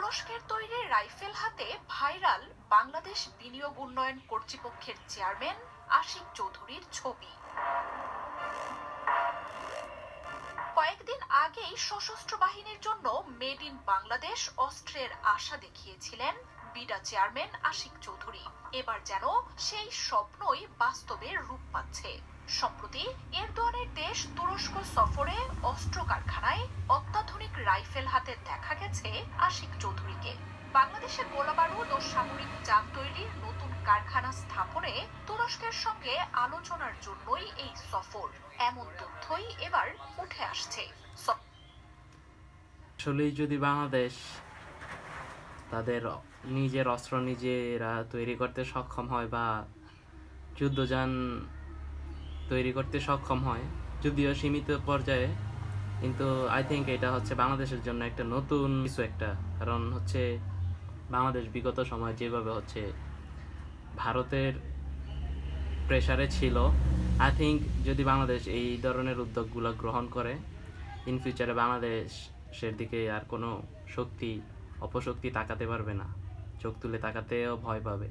তুরস্কের তৈরি রাইফেল হাতে ভাইরাল বাংলাদেশ বিনিয়োগ উন্নয়ন কর্তৃপক্ষের চেয়ারম্যান আশিক চৌধুরীর ছবি। কয়েকদিন আগেই সশস্ত্র বাহিনীর জন্য মেড ইন বাংলাদেশ অস্ত্রের আশা দেখিয়েছিলেন বিডা চেয়ারম্যান আশিক চৌধুরী। এবার যেন সেই স্বপ্নই বাস্তবে রূপ পাচ্ছে। সম্প্রতি এরদোয়ানের দেশ তুরস্ক সফরে অস্ত্র কারখানায় অত্যাধুনিক রাইফেল হাতে দেখা গেছে আশিক চৌধুরীকে। বাংলাদেশের গোলাবারুদ ও সামরিক যান তৈরির নতুন কারখানা স্থাপনে তুরস্কের সঙ্গে আলোচনার জন্যই এই সফর, এমন তথ্যই এবার উঠে আসছে। আসলেই যদি বাংলাদেশ তাদের নিজের অস্ত্র নিজেরা তৈরি করতে সক্ষম হয় বা যুদ্ধযান তৈরি করতে সক্ষম হয়, যদিও সীমিত পর্যায়ে, কিন্তু আই থিঙ্ক এটা হচ্ছে বাংলাদেশের জন্য একটা নতুন কিছু একটা। কারণ হচ্ছে বাংলাদেশ বিগত সময় যেভাবে হচ্ছে ভারতের প্রেসারে ছিল, আই থিঙ্ক যদি বাংলাদেশ এই ধরনের উদ্যোগগুলো গ্রহণ করে, ইন ফিউচারে বাংলাদেশের দিকে আর কোনো শক্তি অপশক্তি তাকাতে পারবে না, চোখ তুলে তাকাতেও ভয় পাবে।